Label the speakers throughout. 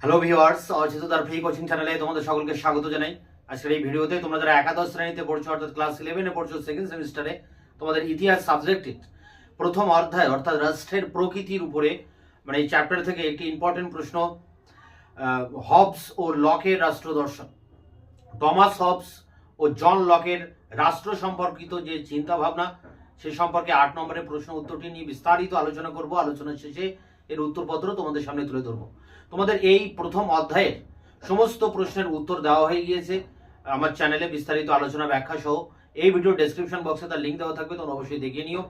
Speaker 1: Hello viewers, অচিন্ততার free coaching চ্যানেলে তোমাদের সকলকে স্বাগত জানাই। আজকের এই ভিডিওতে তোমরা যারা একাদশ শ্রেণীতে পড়ছো অর্থাৎ ক্লাস 11 এ পড়ছো, সেকেন্ড সেমিস্টারে, তোমাদের ইতিহাস সাবজেক্টের প্রথম অধ্যায় অর্থাৎ রাষ্ট্রের প্রকৃতির উপরে মানে এই চ্যাপ্টার থেকে একটি ইম্পর্টেন্ট প্রশ্ন, হবস ও লকের রাষ্ট্র দর্শন। টমাস হবস ও জন লকের রাষ্ট্র সম্পর্কিত যে চিন্তা ভাবনা সে সম্পর্কে 8 নম্বরের প্রশ্ন উত্তরটি নিয়ে বিস্তারিত আলোচনা করব। আলোচনার শেষে এর উত্তরপত্র তোমাদের সামনে তুলে ধরবো। তোমাদের এই প্রথম অধ্যায়ের সমস্ত প্রশ্নের উত্তর দেওয়া হয়ে গিয়েছে আমার চ্যানেলে, বিস্তারিত আলোচনা ব্যাখ্যা সহ। এই ভিডিও ডেসক্রিপশন বক্সে তার লিঙ্ক দেওয়া থাকবে, তোমরা অবশ্যই দেখে নিও।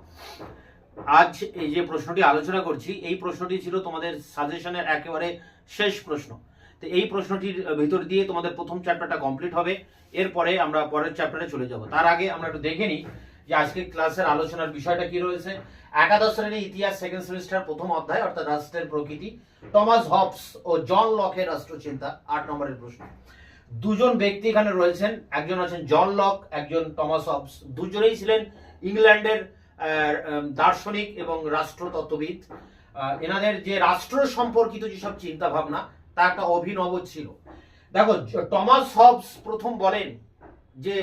Speaker 1: আজ এই যে প্রশ্নটি আলোচনা করছি, এই প্রশ্নটি ছিল তোমাদের সাজেশনের একেবারে শেষ প্রশ্ন। তো এই প্রশ্নটির ভিতর দিয়ে তোমাদের প্রথম চ্যাপ্টারটা কমপ্লিট হবে, এরপরে আমরা পরের চ্যাপ্টারে চলে যাব। তার আগে আমরা একটু দেখে নিই যে আজকে ক্লাসের আলোচনার বিষয়টা কি রয়েছে। একাদশ শ্রেণীর ইতিহাস সেকেন্ড সেমিস্টার প্রথম অধ্যায় অর্থাৎ রাষ্ট্রের প্রকৃতি, টমাস হবস ও জন লকের রাষ্ট্রচিন্তা, 8 নম্বরের প্রশ্ন। দুজন ব্যক্তি এখানে রয়েছেন, একজন আছেন জন লক, একজন টমাস হবস। দুজনেই ছিলেন ইংল্যান্ডের দার্শনিক এবং রাষ্ট্রতত্ত্ববিদ। এনাদের যে রাষ্ট্র সম্পর্কিত যেসব চিন্তা ভাবনা তা একটা অভিনব ছিল। দেখো, টমাস হবস প্রথম বলেন যে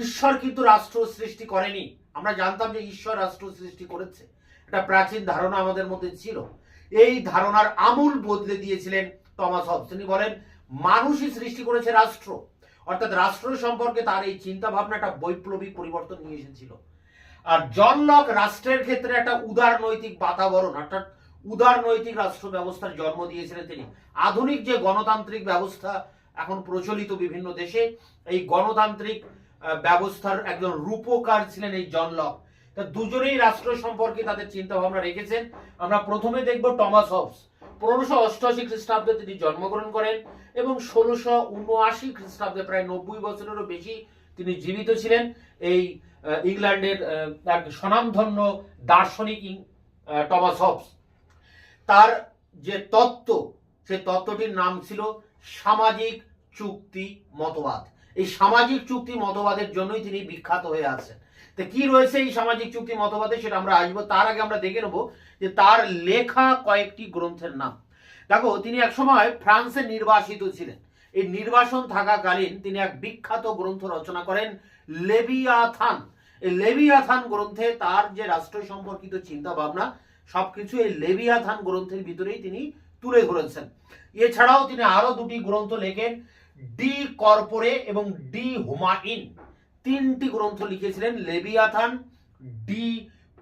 Speaker 1: ঈশ্বর কিন্তু রাষ্ট্র সৃষ্টি করেনি। আমরা জানতাম যে ঈশ্বর রাষ্ট্র সৃষ্টি করেছে, একটা প্রাচীন ধারণা আমাদের মধ্যে ছিল। এই ধারণার আমূল বদলে দিয়েছিলেন টমাস হবস। তিনি বলেন মানুষই সৃষ্টি করেছে রাষ্ট্র, অর্থাৎ রাষ্ট্র সম্পর্কে তার এই চিন্তা ভাবনাটা বৈপ্লবিক পরিবর্তন নিয়ে এসেছিল। আর জন লক রাষ্ট্রের ক্ষেত্রে একটা উদারনৈতিক বাতাবরণ অর্থাৎ উদারনৈতিক রাষ্ট্র ব্যবস্থার জন্ম দিয়েছিলেন তিনি। আধুনিক যে গণতান্ত্রিক ব্যবস্থা এখন প্রচলিত বিভিন্ন দেশে, এই গণতান্ত্রিক ব্যবস্থার একজন রূপকার ছিলেন এই জন লক। তা দুজনেই রাষ্ট্র সম্পর্কে তাদের চিন্তা ভাবনা রেখেছেন। আমরা প্রথমে দেখব টমাস হবস। 1588 খ্রিস্টাব্দে তিনি জন্মগ্রহণ করেন এবং 1679 খ্রিস্টাব্দে প্রায় 90 বছরেরও বেশি তিনি জীবিত ছিলেন। এই ইংল্যান্ডের এক স্বনামধন্য দার্শনিক টমাস হবস। তার যে তত্ত্ব, সে তত্ত্বটির নাম ছিল সামাজিক চুক্তি মতবাদ। এই সামাজিক চুক্তি মতবাদের জন্যই তিনি বিখ্যাত হয়ে আছেন। তো কি রয়েছে এই সামাজিক চুক্তি মতবাদে সেটা আমরা আসবো। তার আগে আমরা দেখে নেব যে তার লেখা কয়েকটি গ্রন্থের নাম। দেখো, তিনি একসময় ফ্রান্সে নির্বাসিত ছিলেন। এই নির্বাসন থাকাকালীন তিনি এক বিখ্যাত গ্রন্থ রচনা করেন, লেভিয়াথান। এই লেভিয়াথান গ্রন্থে তার যে রাষ্ট্র সম্পর্কিত চিন্তা ভাবনা সবকিছু এই লেভিয়াথান গ্রন্থের ভিতরেই তিনি তুলে ধরেছেন। এছাড়াও তিনি আরো দুটি গ্রন্থ লেখেন, ডি কর্পোরে এবং ডি হুমাইন। 3টি গ্রন্থ লিখেছিলেন, লেভিয়াথান, ডি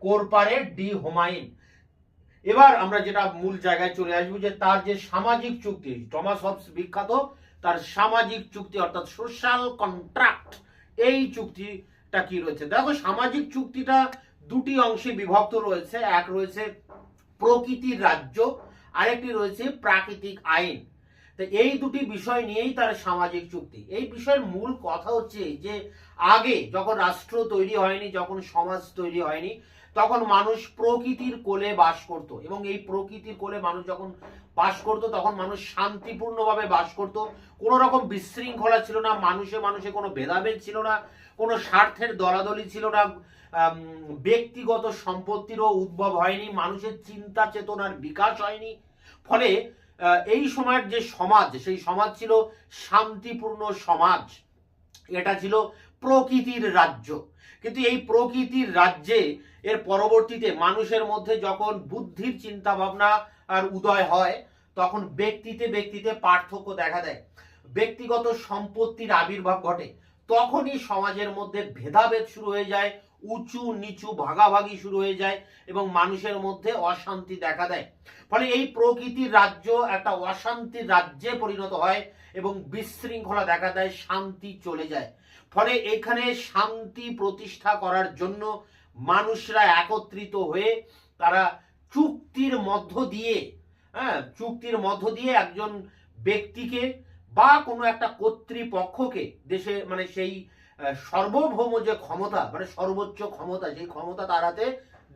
Speaker 1: কর্পোরে, ডি হুমাইন। এবার আমরা যেটা মূল জায়গায় চলে আসবো যে তার যে সামাজিক চুক্তি, টমাস হবস বিখ্যাত তার সামাজিক চুক্তি অর্থাৎ সোশ্যাল কন্ট্রাক্ট। এই চুক্তিটা কি রয়েছে? দেখো, সামাজিক চুক্তিটা দুটি অংশে বিভক্ত রয়েছে। এক রয়েছে প্রকৃতির রাজ্য, আরেকটি রয়েছে প্রাকৃতিক আইন। তো এই দুটি বিষয় নিয়েই তার সামাজিক চুক্তি। এই বিষয়ের মূল কথা হচ্ছে যে আগে যখন রাষ্ট্র তৈরি হয়নি, যখন সমাজ তৈরি হয়নি, তখন মানুষ প্রকৃতির কোলে বাস করত এবং এই প্রকৃতির কোলে মানুষ যখন বাস করত তখন মানুষ শান্তিপূর্ণভাবে বাস করত। কোনো রকম বিশৃঙ্খলা ছিল না, মানুষে মানুষে কোনো ভেদাভেদ ছিল না, কোনো স্বার্থের দলাদলি ছিল না, ব্যক্তিগত সম্পত্তিরও উদ্ভব হয়নি, মানুষের চিন্তা চেতনার বিকাশ হয়নি। ফলে এই সময়ের যে সমাজ, সেই সমাজ ছিল শান্তিপূর্ণ সমাজ। এটা ছিল প্রকৃতির রাজ্য। কিন্তু এই প্রকৃতির রাজ্যে এর পরবর্তীতে মানুষের মধ্যে যখন বুদ্ধির চিন্তা ভাবনা আর উদয় হয়, তখন ব্যক্তিতে ব্যক্তিতে পার্থক্য দেখা দেয়, ব্যক্তিগত সম্পত্তির আবির্ভাব ঘটে। তখনই সমাজের মধ্যে ভেদাভেদ শুরু হয়ে যায়, উঁচু নিচু ভাগাভাগি শুরু হয়ে যায় এবং মানুষের মধ্যে অশান্তি দেখা দেয়। ফলে এই প্রকৃতির রাজ্য একটা অশান্তির রাজ্যে পরিণত হয় এবং বিশৃঙ্খলা দেখা দেয়, শান্তি চলে যায়। ফলে এখানে শান্তি প্রতিষ্ঠা করার জন্য মানুষরা একত্রিত হয়ে তারা চুক্তির মধ্য দিয়ে একজন ব্যক্তিকে বা কোনো একটা কর্তৃপক্ষকে দেশে মানে সেই সার্বভৌম যে ক্ষমতা মানে সর্বোচ্চ ক্ষমতা, সেই ক্ষমতা তার হাতে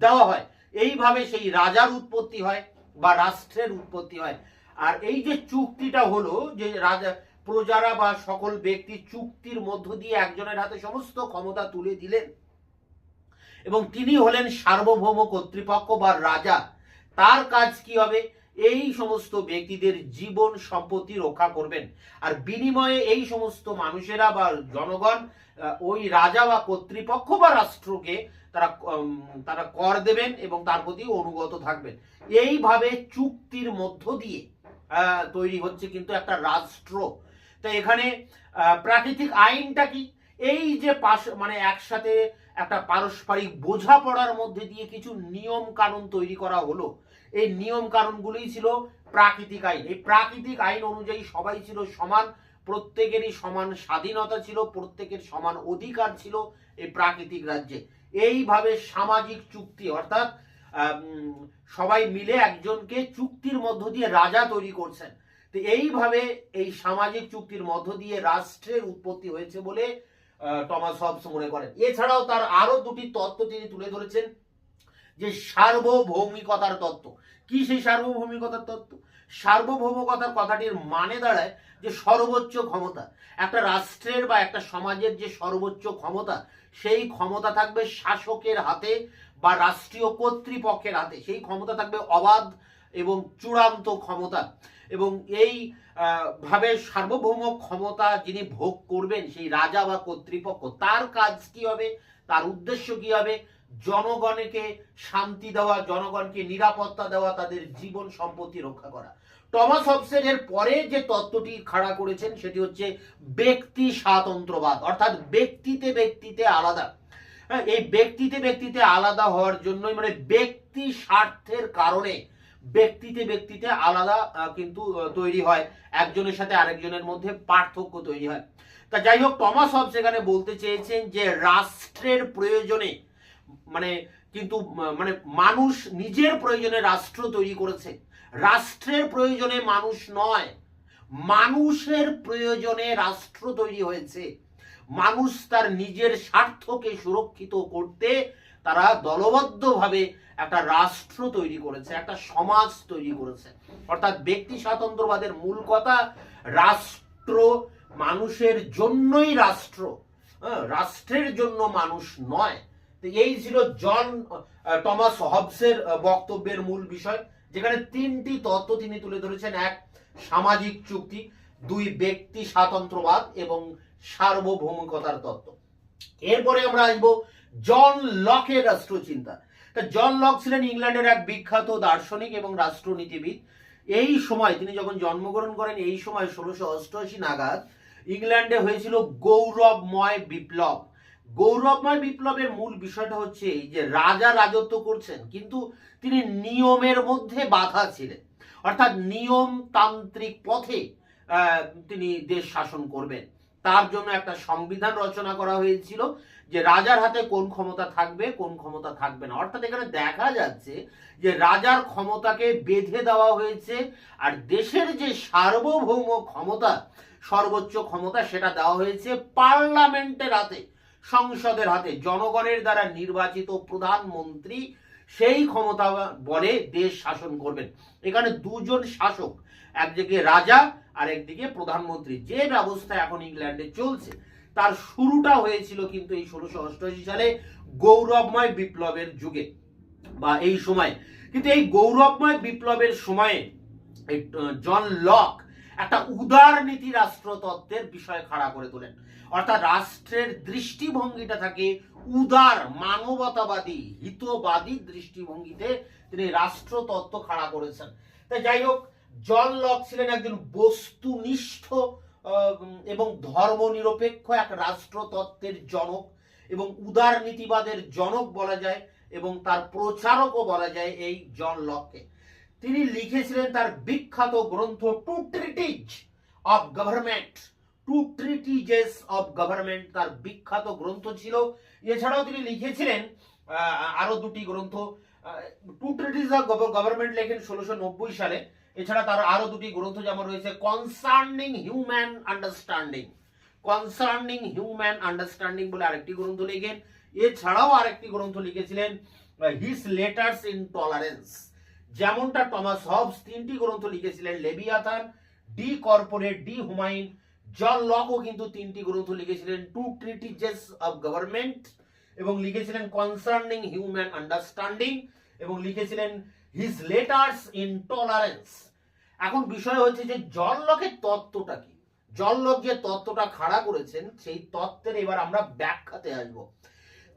Speaker 1: দেওয়া হয়। এইভাবে সেই রাজার উৎপত্তি হয় বা রাষ্ট্রের উৎপত্তি হয়। আর এই যে চুক্তিটা হলো যে রাজা প্রজারা বা সকল ব্যক্তি চুক্তির মধ্য দিয়ে একজনের হাতে সমস্ত ক্ষমতা তুলে দিলেন এবং তিনি হলেন সার্বভৌম কর্তৃপক্ষ বা রাজা। তার কাজ কি হবে? এই সমস্ত ব্যক্তিদের জীবন সম্পত্তি রক্ষা করবেন, আর বিনিময়ে এই সমস্ত মানুষেরা বা জনগণ ওই রাজা বা কর্তৃপক্ষ বা রাষ্ট্রকে তারা কর দেবেন এবং তার প্রতি অনুগত থাকবেন। এইভাবে চুক্তির মধ্য দিয়ে তৈরি হচ্ছে কিন্তু একটা রাষ্ট্র। তো এখানে প্রাকৃতিক আইনটা কি? এই যে মানে একসাথে একটা পারস্পরিক বোঝাপড়ার মধ্যে দিয়ে কিছু নিয়ম কানুন তৈরি করা হলো, এই নিয়ম কানুনগুলোই ছিল প্রাকৃতিক আইন। এই প্রাকৃতিক আইন অনুযায়ী সবাই ছিল সমান, প্রত্যেকেরই সমান স্বাধীনতা ছিল, প্রত্যেকের সমান অধিকার ছিল এই প্রাকৃতিক রাজ্যে। এইভাবে সামাজিক চুক্তি অর্থাৎ সবাই মিলে একজনকে চুক্তির মধ্য দিয়ে রাজা তৈরি করছেন। তো এইভাবে এই সামাজিক চুক্তির মধ্য দিয়ে রাষ্ট্রের উৎপত্তি হয়েছে বলে টমাস হবস মনে করেন। এছাড়াও তার আরো দুটি তত্ত্ব তিনি তুলে ধরেছেন, যে সার্বভৌমিকতার তত্ত্ব। কি সেই সার্বভৌমিকতার তত্ত্ব? সার্বভৌমিকতার কথাটির মানে দাঁড়ায় যে সর্বোচ্চ ক্ষমতা, একটা রাষ্ট্রের বা একটা সমাজের যে সর্বোচ্চ ক্ষমতা, সেই ক্ষমতা থাকবে শাসকের হাতে বা রাষ্ট্রীয় কর্তৃপক্ষের হাতে। সেই ক্ষমতা থাকবে অবাধ এবং চূড়ান্ত ক্ষমতা, এবং এই ভাবে সার্বভৌম ক্ষমতা যিনি ভোগ করবেন সেই রাজা বা কর্তৃপক্ষ, তার কাজ কি হবে, তার উদ্দেশ্য কি হবে? জনগণকে শান্তি দেওয়া, জনগণকে নিরাপত্তা দেওয়া, তাদের জীবন সম্পত্তি রক্ষা করা। টমাস হবসের এর পরে যে তত্ত্বটি খাড়া করেছেন সেটি হচ্ছে ব্যক্তি স্বাতন্ত্র্যবাদ, অর্থাৎ ব্যক্তিতে ব্যক্তিতে আলাদা। এই ব্যক্তিতে ব্যক্তিতে আলাদা হওয়ার জন্যই, মানে ব্যক্তি স্বার্থের কারণে ব্যক্তিতে ব্যক্তিতে আলাদা কিন্তু তৈরি হয়, একজনের সাথে আরেকজনের মধ্যে পার্থক্য তৈরি হয়। তা যাই হোক, টমাস হবস এখানে বলতে চেয়েছেন যে রাষ্ট্রের প্রয়োজনে, মানে কিন্তু মানে মানুষ নিজের প্রয়োজনে রাষ্ট্র তৈরি করেছে, রাষ্ট্রের প্রয়োজনে মানুষ নয়, মানুষের প্রয়োজনে রাষ্ট্র তৈরি হয়েছে। মানুষ তার নিজের স্বার্থকে সুরক্ষিত করতে তারা দলবদ্ধভাবে একটা রাষ্ট্র তৈরি করেছে, একটা সমাজ তৈরি করেছে। অর্থাৎ ব্যক্তি স্বাতন্ত্র্যবাদের মূল কথা, রাষ্ট্র মানুষের জন্যই রাষ্ট্র, রাষ্ট্রের জন্য মানুষ নয়। এই ছিল টমাস হবসের বক্তব্যের মূল বিষয়, যেখানে তিনটি তত্ত্ব তিনি তুলে ধরেছেন: এক, সামাজিক চুক্তি; দুই, ব্যক্তি স্বাতন্ত্র্যবাদ; এবং সার্বভৌমিকতার তত্ত্ব। এরপরে আমরা আসবো জন লকের রাষ্ট্রচিন্তা। জন লক ছিলেন ইংল্যান্ডের এক বিখ্যাত দার্শনিক এবং রাষ্ট্রনীতিবিদ। এই সময় তিনি যখন জন্মগ্রহণ করেন, এই সময় 1688 নাগাদ ইংল্যান্ডে হয়েছিল গৌরবময় বিপ্লব। গৌরবময় বিপ্লবের মূল বিষয়টা হচ্ছে এই যে রাজা রাজত্ব করছেন, কিন্তু তিনি নিয়মের মধ্যে বাধা ছিলেন, অর্থাৎ নিয়মতান্ত্রিক পথে তিনি দেশ শাসন করবেন। তার জন্য একটা সংবিধান রচনা করা হয়েছিল যে রাজার হাতে কোন ক্ষমতা থাকবে, কোন ক্ষমতা থাকবে না। অর্থাৎ এখানে দেখা যাচ্ছে যে রাজার ক্ষমতাকে বেঁধে দেওয়া হয়েছে, আর দেশের যে সার্বভৌম ক্ষমতা, সর্বোচ্চ ক্ষমতা, সেটা দেওয়া হয়েছে পার্লামেন্টের হাতে, সংসদের হাতে। জনগণের দ্বারা নির্বাচিত প্রধানমন্ত্রী সেই ক্ষমতা বলে দেশ শাসন করবেন। এখানে দুজন শাসক, একদিকে রাজা আর একদিকে প্রধানমন্ত্রী। যে ব্যবস্থা এখন ইংল্যান্ডে চলছে তার শুরুটা হয়েছিল কিন্তু এই 1688 সালে গৌরবময় বিপ্লবের যুগে বা এই সময়। কিন্তু এই গৌরবময় বিপ্লবের সময়ে জন লক একটা উদারনীতি রাষ্ট্রতত্ত্বের বিষয় খাড়া করে তোলেন। অর্থাৎ রাষ্ট্রের দৃষ্টিভঙ্গিটা থাকে উদার, মানবতাবাদী, হিতবাদী দৃষ্টিভঙ্গিতে তিনি রাষ্ট্রতত্ত্ব খাড়া করেছেন। তাই যাই হোক, জন লক ছিলেন একজন বস্তুনিষ্ঠ এবং ধর্মনিরপেক্ষ এক রাষ্ট্রতত্ত্বের জনক এবং উদারনীতিবাদের জনক বলা যায়, এবং তার প্রচারকও বলা যায় এই জন লককে। তিনি লিখেছিলেন তার বিখ্যাত গ্রন্থ two treatise of government. Two treatises of government তার বিখ্যাত গ্রন্থ ছিল। এছাড়াও তিনি লিখেছিলেন আরো দুটি গ্রন্থ। টু ট্রিটিজ অফ গভর্নমেন্ট লেখেন 1690 সালে। এছাড়া তার আরো দুটি গ্রন্থ যেমন রয়েছে concerning human understanding, concerning human understanding বলে আরেকটি গ্রন্থ লিখেন। এছাড়াও আরেকটি গ্রন্থ লিখেছিলেন হিজ লেটার্স ইন টলারেন্স। যেমনটা টমাস হবস তিনটি গ্রন্থ লিখেছিলেন, লেভিয়াথান, ডি কর্পোরেট, ডি হুমাইন, জন লকও কিন্তু তিনটি গ্রন্থ লিখেছিলেন, টু ট্রিটিজেস অফ গভর্নমেন্ট, এবং লিখেছিলেন কনসার্নিং হিউম্যান আন্ডারস্ট্যান্ডিং, এবং লিখেছিলেন হিজ লেটার্স ইনটলারেন্স। এখন বিষয় হচ্ছে যে জন লকের তত্ত্বটা কি, জন লক যে তত্ত্বটা খাড়া করেছেন সেই তত্ত্বের এবার আমরা ব্যাখ্যাতে আসব।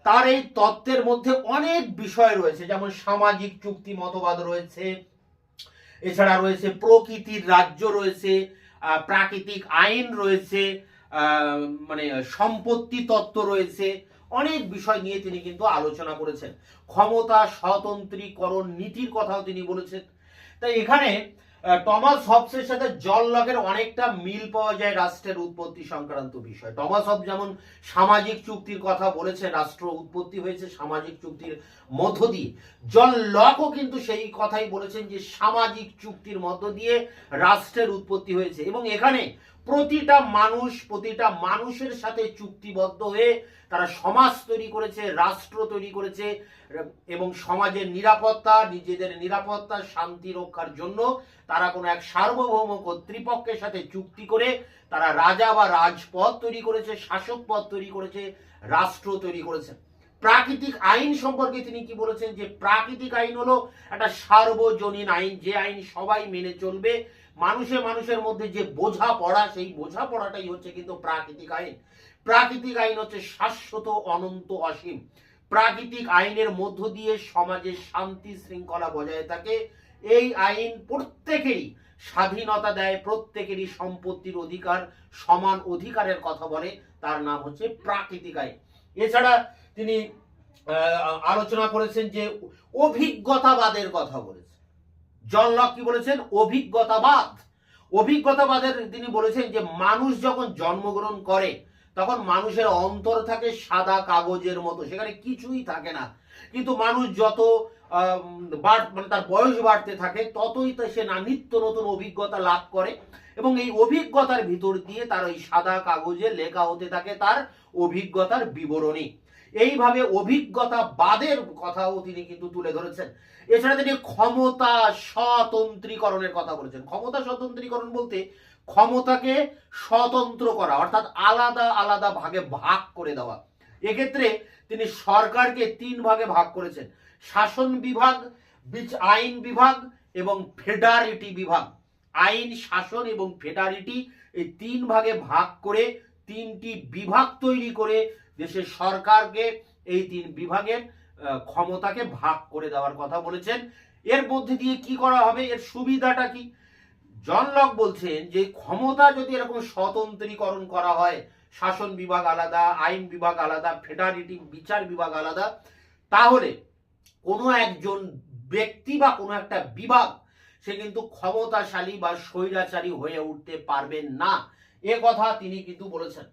Speaker 1: তার এই তত্ত্বের মধ্যে অনেক বিষয় রয়েছে, যেমন সামাজিক চুক্তি মতবাদ রয়েছে, এছাড়া রয়েছে প্রকৃতির রাজ্য রয়েছে, প্রাকৃতিক আইন রয়েছে, মানে সম্পত্তি তত্ত্ব রয়েছে, অনেক বিষয় নিয়ে তিনি কিন্তু আলোচনা করেছেন। ক্ষমতা স্বতন্ত্রীকরণ নীতির কথাও তিনি বলেছেন। তাই এখানে টমাস হবসের সাথে জন লকের অনেকটা মিল পাওয়া যায় রাষ্ট্রের উৎপত্তি সংক্রান্ত বিষয়। টমাস হবস যেমন সামাজিক চুক্তির কথা বলেছেন, রাষ্ট্র উৎপত্তি হয়েছে সামাজিক চুক্তির মধ্য দিয়ে, জন লকও কিন্তু সেই কথাই বলেছেন যে সামাজিক চুক্তির মধ্য দিয়ে রাষ্ট্রের উৎপত্তি হয়েছে, এবং এখানে প্রতিটা মানুষের সাথে চুক্তিবদ্ধ হয়ে তারা সমাজ তৈরি করেছে, রাষ্ট্র তৈরি করেছে, এবং সমাজের নিরাপত্তা, নিজেদের নিরাপত্তা শান্তি রক্ষার জন্য তারা কোনো এক সার্বভৌম কর্তৃপক্ষের সাথে চুক্তি করে তারা রাজা বা রাজপদ তৈরি করেছে, শাসক পদ তৈরি করেছে, রাষ্ট্র তৈরি করেছে। প্রাকৃতিক আইন সম্পর্কে তিনি কি বলেছেন, যে প্রাকৃতিক আইন হলো একটা সার্বজনীন আইন, যে আইন সবাই মেনে চলবে। মানুষের মধ্যে যে বোঝাপড়া, সেই বোঝাপড়াটাই হচ্ছে কিন্তু প্রাকৃতিক আইন। প্রাকৃতিক আইন হচ্ছে শাশ্বত, অনন্ত, অসীম। প্রাকৃতিক আইনের মধ্য দিয়ে সমাজের শান্তি শৃঙ্খলা বজায় থাকে। এই আইন প্রত্যেকেরই স্বাধীনতা দেয়, প্রত্যেকেরই সম্পত্তির অধিকার, সমান অধিকারের কথা বলে, তার নাম হচ্ছে প্রাকৃতিক আইন। এছাড়া তিনি আলোচনা করেছেন যে অভিজ্ঞতাবাদের কথা বলেছেন। জন লক কি বলেছেন, অভিজ্ঞতাবাদের তিনি বলেছেন যে মানুষ যখন জন্মগ্রহণ করে তখন মানুষের অন্তর থাকে সাদা কাগজের মতো, সেখানে কিছুই থাকে না। কিন্তু মানুষ যত মানে তার বয়স বাড়তে থাকে ততই তো সে নিত্য নতুন অভিজ্ঞতা লাভ করে, এবং এই অভিজ্ঞতার ভিতর দিয়ে তার ওই সাদা কাগজে লেখা হতে থাকে তার অভিজ্ঞতার বিবরণী। এইভাবে অভিজ্ঞতা বাদের কথাও তিনি কিন্তু তুলে ধরেছেন। এছাড়া তিনি ক্ষমতা স্বতন্ত্রীকরণের কথা বলেছেন। ক্ষমতা স্বতন্ত্রীকরণ বলতে ক্ষমতাকে স্বতন্ত্র করা, অর্থাৎ আলাদা আলাদা ভাগে ভাগ করে দেওয়া। এক্ষেত্রে তিনি সরকারকে 3 ভাগে ভাগ করেছেন: শাসন বিভাগ, আইন বিভাগ এবং ফেডারিটি বিভাগ। আইন, শাসন এবং ফেডারিটি, এই 3 ভাগে ভাগ করে 3টি বিভাগ তৈরি করে দেশের সরকারকে এই 3 বিভাগের ক্ষমতাকে ভাগ করে দেওয়ার কথা বলেছেন। এর মধ্যে দিয়ে কি করা হবে, এর সুবিধাটা কি? জন লক বলছেন যে ক্ষমতা যদি এরকম স্বতন্ত্রীকরণ করা হয়, শাসন বিভাগ আলাদা, আইন বিভাগ আলাদা, ফেডারিটি বিচার বিভাগ আলাদা, তাহলে কোনো একজন ব্যক্তি বা কোনো একটা বিভাগ সে কিন্তু ক্ষমতাশালী বা স্বৈরাচারী হয়ে উঠতে পারবেন না, এ কথা তিনি কিন্তু বলেছেন।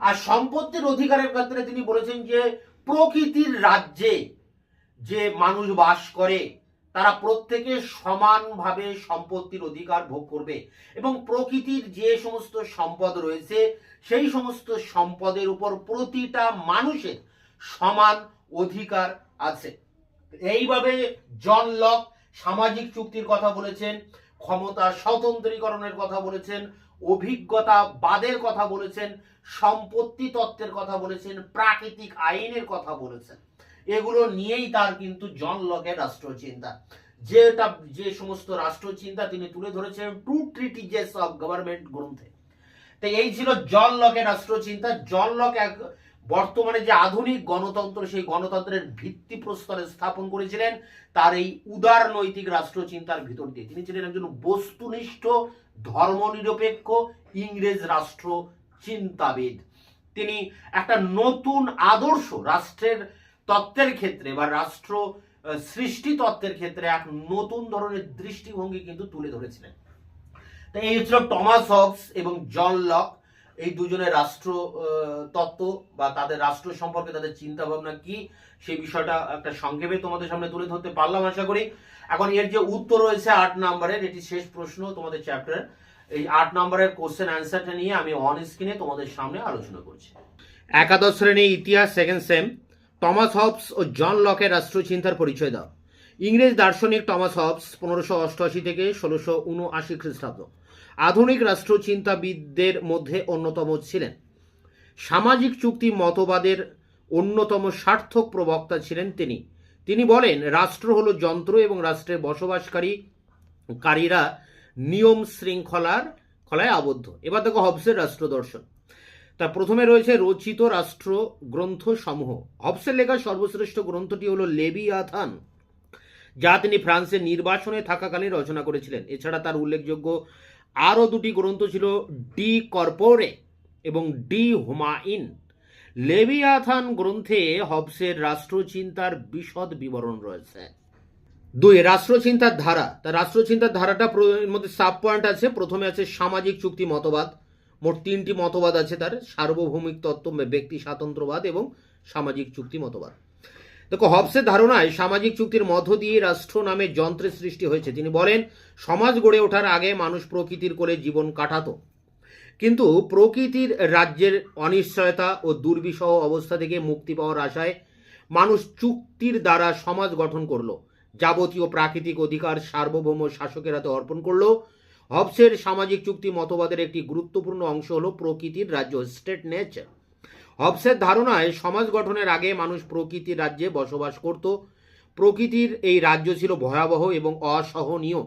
Speaker 1: আর সম্পত্তির অধিকারের ক্ষেত্রে তিনি বলেছেন যে প্রকৃতির রাজ্যে যে মানুষ বাস করে তারা প্রত্যেকে সমানভাবে সম্পত্তির অধিকার ভোগ করবে, এবং প্রকৃতির যে সমস্ত সম্পদ রয়েছে সেই সমস্ত সম্পদের উপর প্রতিটা মানুষের সমান অধিকার আছে। এইভাবে জন লক সামাজিক চুক্তির কথা বলেছেন, ক্ষমতা স্বতন্ত্রীকরণের কথা বলেছেন, অভিজ্ঞতা বাদের কথা বলেছেন, সম্পত্তি তত্ত্বের কথা বলেছেন, প্রাকৃতিক আইনের কথা বলেছেন। এগুলো নিয়েই তার কিন্তু জন লকের রাষ্ট্রচিন্তা, যে সমস্ত রাষ্ট্রচিন্তা তিনি তুলে ধরেছেন টু ট্রিটিজেস অফ গভর্নমেন্ট গ্রন্থে। তো এই ছিল জন লকের রাষ্ট্রচিন্তা। জন লক বর্তমানে যে আধুনিক গণতন্ত্র, সেই গণতন্ত্রের ভিত্তিপ্রস্তরে স্থাপন করেছিলেন তার এই উদার নৈতিক রাষ্ট্রচিন্তার ভিতর দিয়ে। তিনি ছিলেন একজন বস্তুনিষ্ঠ, ধর্মনিরপেক্ষ ইংরেজ রাষ্ট্র চিন্তাবিদ। তিনি একটা নতুন আদর্শ রাষ্ট্রের তত্ত্বের ক্ষেত্রে বা রাষ্ট্র সৃষ্টি তত্ত্বের ক্ষেত্রে এক নতুন ধরনের দৃষ্টিভঙ্গি কিন্তু তুলে ধরেছিলেন। তো এই ছিল টমাস হবস এবং জন লক, এই দুজনের রাষ্ট্র তত্ত্ব বা তাদের রাষ্ট্র সম্পর্কে তাদের চিন্তা ভাবনা কি, সেই বিষয়টা একটা সংক্ষেপে তোমাদের সামনে তুলে ধরতে পারলাম আশা করি। এখন এর যে উত্তর রয়েছে 8 নম্বরের, এটি শেষ প্রশ্ন তোমাদের চ্যাপ্টারের, এই 8 নম্বরের কোশ্চেন অ্যান্সারটা নিয়ে আমি অন স্ক্রিনে তোমাদের সামনে আলোচনা করছি। একাদশ শ্রেণী ইতিহাস, সেকেন্ড সেম। টমাস হবস ও জন লকের রাষ্ট্রচিন্তার পরিচয় দাও। ইংরেজ দার্শনিক টমাস হবস 1588 থেকে 1679 খ্রিস্টাব্দ আধুনিক রাষ্ট্রচিন্তাবিদদের মধ্যে অন্যতম ছিলেন। সামাজিক চুক্তি মতবাদের অন্যতম সার্থক প্রবক্তা ছিলেন তিনি। তিনি বলেন রাষ্ট্র হলো যন্ত্র এবং রাষ্ট্রের বসবাসকারীরা নিয়ম শৃঙ্খলায় আবদ্ধ। এবার দেখো হবসের রাষ্ট্র দর্শন। তা প্রথমে রয়েছে রচিত রাষ্ট্র গ্রন্থ সমূহ। হবসের লেখা সর্বশ্রেষ্ঠ গ্রন্থটি হলো লেভিয়াথান, যা তিনি ফ্রান্সের নির্বাসনে থাকাকালীন রচনা করেছিলেন। এছাড়া তার উল্লেখযোগ্য আরও দুটি গ্রন্থ ছিল ডি কর্পোরে এবং ডি হুমাইন। লেভিয়াথান গ্রন্থে হবসের রাষ্ট্রচিন্তার বিশদ বিবরণ রয়েছে। 2. রাষ্ট্রচিন্তার ধারা। তা রাষ্ট্রচিন্তার ধারাটা মধ্যে সাব পয়েন্ট আছে। প্রথমে আছে সামাজিক চুক্তি মতবাদ। মোট 3টি মতবাদ আছে তার: সার্বভৌমিক তত্ত্ব, ব্যক্তি স্বাতন্ত্র্যবাদ এবং সামাজিক চুক্তি মতবাদ। দেখো হবসের ধারণায় সামাজিক চুক্তির মধ্য দিয়ে রাষ্ট্র নামে যন্ত্রের সৃষ্টি হয়েছে। তিনি বলেন সমাজ গড়ে ওঠার আগে মানুষ প্রকৃতির কোলে জীবন কাটাতো, কিন্তু প্রকৃতির রাজ্যের অনিশ্চয়তা ও দুর্বিষহ অবস্থা থেকে মুক্তি পাওয়ার আশায় মানুষ চুক্তির দ্বারা সমাজ গঠন করলো, যাবতীয় প্রাকৃতিক অধিকার সার্বভৌম শাসকের হাতে অর্পণ করলো। হবসের সামাজিক চুক্তি মতবাদের একটি গুরুত্বপূর্ণ অংশ হলো প্রকৃতির রাজ্য, স্টেট নেচার। হবসের ধারণায় সমাজ গঠনের আগে মানুষ প্রকৃতির রাজ্যে বসবাস করত। প্রকৃতির এই রাজ্য ছিল ভয়াবহ এবং অসহনীয়।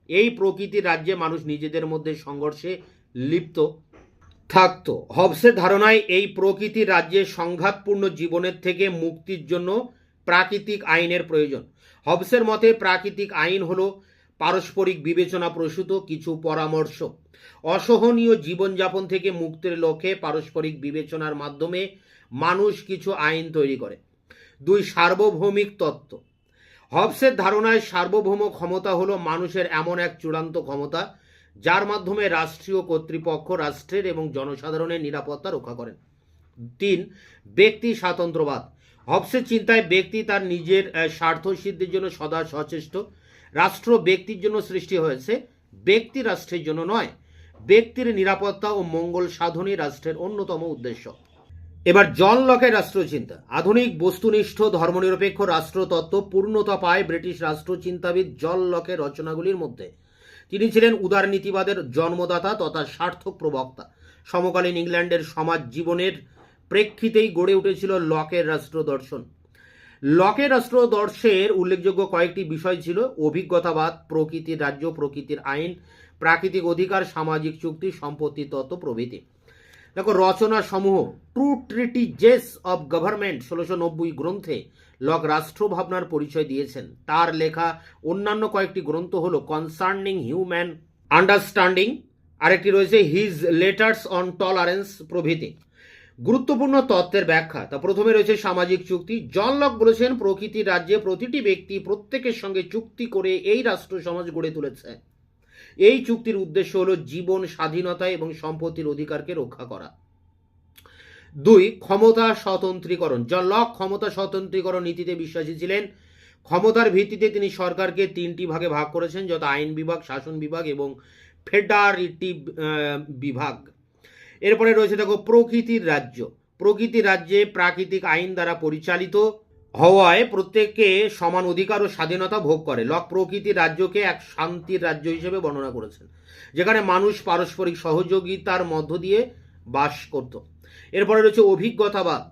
Speaker 1: এই প্রকৃতির রাজ্যে মানুষ নিজেদের মধ্যে সংঘর্ষে লিপ্ত থাকত। হবসের ধারণায় এই প্রকৃতির রাজ্যে সংঘাতপূর্ণ জীবনের থেকে মুক্তির জন্য প্রাকৃতিক আইনের প্রয়োজন। হবসের মতে প্রাকৃতিক আইন হলো পারস্পরিক বিবেচনা প্রসূত কিছু পরামর্শ। অসহনীয় জীবনযাপন থেকে মুক্তির লক্ষ্যে পারস্পরিক বিবেচনার মাধ্যমে মানুষ কিছু আইন তৈরি করে। 2. সার্বভৌমিক তত্ত্ব। হবসের ধারণায় সার্বভৌম ক্ষমতা হলো মানুষের এমন এক চূড়ান্ত ক্ষমতা যার মাধ্যমে রাষ্ট্রীয় কর্তৃপক্ষ রাষ্ট্রের এবং জনসাধারণের নিরাপত্তা রক্ষা করেন। 3. ব্যক্তি স্বাতন্ত্র্যবাদ। হবসের চিন্তায় ব্যক্তি তার নিজের স্বার্থ সিদ্ধির জন্য সদা সচেষ্ট। রাষ্ট্র ব্যক্তির জন্য সৃষ্টি হয়েছে, ব্যক্তি রাষ্ট্রের জন্য নয়। ব্যক্তির নিরাপত্তা ও মঙ্গল সাধনই রাষ্ট্রের অন্যতম উদ্দেশ্য। এবার জন লকের রাষ্ট্রচিন্তা। আধুনিক বস্তুনিষ্ঠ ধর্মনিরপেক্ষ রাষ্ট্রতত্ত্ব পূর্ণতা পায় ব্রিটিশ রাষ্ট্রচিন্তাবিদ জন লকের রচনাগুলির মধ্যে। তিনি ছিলেন উদারনীতিবাদের জন্মদাতা তথা সার্থক প্রবক্তা। সমকালীন ইংল্যান্ডের সমাজ জীবনের প্রেক্ষিতেই গড়ে উঠেছিল লকের রাষ্ট্র দর্শন। লকের রাষ্ট্র দর্শের উল্লেখযোগ্য কয়েকটি বিষয় ছিল: অভিজ্ঞতাবাদ, প্রকৃতির রাজ্য, প্রকৃতির আইন, প্রাকৃতিক অধিকার, সামাজিক চুক্তি, সম্পত্তি তত্ত্ব প্রভৃতি। দেখো রচনা সমূহ। ট্রু ট্রিটিজেস অব গভর্নমেন্ট 1690 গ্রন্থে লক রাষ্ট্র ভাবনার পরিচয় দিয়েছেন। তার লেখা অন্যান্য কয়েকটি গ্রন্থ হলো কনসার্নিং হিউম্যান আন্ডারস্ট্যান্ডিং, আরেকটি রয়েছে হিজ লেটার্স অন টলারেন্স প্রভৃতি। গুরুত্বপূর্ণ তত্ত্বের ব্যাখ্যা। তা প্রথমে রয়েছে সামাজিক চুক্তি। জন লক বলেছেন প্রকৃতির রাজ্যে প্রতিটি ব্যক্তি প্রত্যেকের সঙ্গে চুক্তি করে এই রাষ্ট্র সমাজ গড়ে তুলেছে। এই চুক্তির উদ্দেশ্য হলো জীবন, স্বাধীনতা এবং সম্পত্তির অধিকারকে রক্ষা করা। 2. ক্ষমতা স্বতন্ত্রীকরণ। জন লক ক্ষমতা স্বতন্ত্রীকরণ নীতিতে বিশ্বাসী ছিলেন। ক্ষমতার ভিত্তিতে তিনি সরকারকে 3টি ভাগে ভাগ করেছেন, যথা আইন বিভাগ, শাসন বিভাগ এবং ফেডারেটিভ বিভাগ। এরপরে রয়েছে দেখো প্রকৃতির রাজ্য। প্রকৃতির রাজ্যে প্রাকৃতিক আইন দ্বারা পরিচালিত হওয়ায় প্রত্যেককে সমান অধিকার ও স্বাধীনতা ভোগ করে। লক প্রকৃতির রাজ্যকে এক শান্তির রাজ্য হিসেবে বর্ণনা করেছেন, যেখানে মানুষ পারস্পরিক সহযোগিতার মধ্য দিয়ে বাস করত। এরপরে রয়েছে অভিজ্ঞতাবাদ।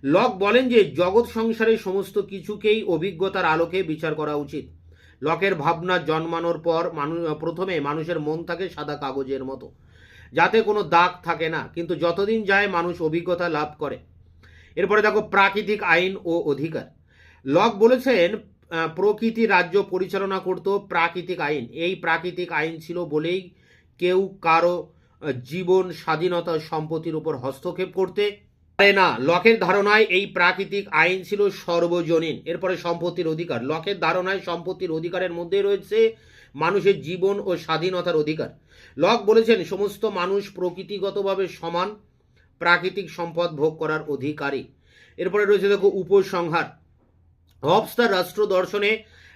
Speaker 1: লক বলেন যে জগৎ সংসারের সমস্ত কিছুকেই অভিজ্ঞতার আলোকে বিচার করা উচিত। লকের ভাবনা জন্মানোর পর প্রথমে মানুষের মন থাকে সাদা কাগজের মতো, যাতে কোনো দাগ থাকে না, কিন্তু যতদিন যায় মানুষ অভিজ্ঞতা লাভ করে। এরপরে দেখো প্রাকৃতিক আইন ও অধিকার। লক বলেছেন প্রকৃতি রাজ্য পরিচালনা করত প্রাকৃতিক আইন। এই প্রাকৃতিক আইন ছিল বলেই কেউ কারো জীবন, স্বাধীনতা, সম্পত্তির উপর হস্তক্ষেপ করতে পারে না। লকের ধারণায় এই প্রাকৃতিক আইন ছিল সর্বজনীন। এরপরে সম্পত্তির অধিকার। লকের ধারণায় সম্পত্তির অধিকারের মধ্যে রয়েছে মানুষের জীবন ও স্বাধীনতার অধিকার। লক বলেছেন সমস্ত মানুষ প্রকৃতিগতভাবে সমান, প্রাকৃতিক সম্পদ ভোগ করার অধিকারী। এরপরে রয়েছে দেখো উপসংহার। হবস তার রাষ্ট্র দর্শনে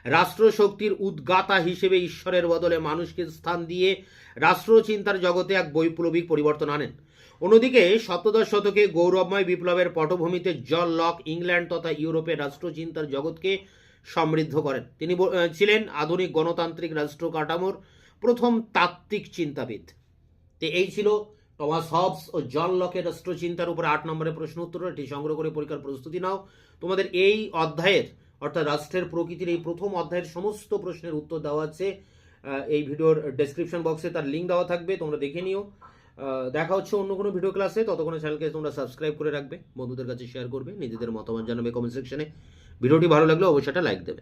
Speaker 1: রাষ্ট্রশক্তির উদ্গাতা হিসেবে ঈশ্বরের বদলে মানুষকে স্থান দিয়ে রাষ্ট্রচিন্তার জগতে এক বৈপ্লবিক পরিবর্তন আনেন। অন্যদিকে সপ্তদশ শতকে গৌরবময় বিপ্লবের পটভূমিতে জন লক ইংল্যান্ড তথা ইউরোপের রাষ্ট্রচিন্তার জগৎকে সমৃদ্ধ করেন। তিনি ছিলেন আধুনিক গণতান্ত্রিক রাষ্ট্র কাঠামোর প্রথম তাত্ত্বিক চিন্তাবিদ। তো এই ছিল টমাস হবস ও জন লকের রাষ্ট্রচিন্তার উপর 8 নম্বরের প্রশ্ন উত্তর। এটি সংগ্রহ করে পরীক্ষার প্রস্তুতি নাও। তোমাদের এই অধ্যায়ের অর্থাৎ রাষ্ট্রের প্রকৃতির এই প্রথম অধ্যায়ের সমস্ত প্রশ্নের উত্তর দেওয়া আছে এই ভিডিওর ডেসক্রিপশন বক্সে, তার লিঙ্ক দেওয়া থাকবে, তোমরা দেখে নিও। দেখা হচ্ছে অন্য কোনো ভিডিও ক্লাসে, ততক্ষণে চ্যানেলকে তোমরা সাবস্ক্রাইব করে রাখবে, বন্ধুদের কাছে শেয়ার করবে, নিজেদের মতামত জানাবে কমেন্ট সেকশনে। ভিডিওটি ভালো লাগলে অবশ্যই একটা লাইক দেবে।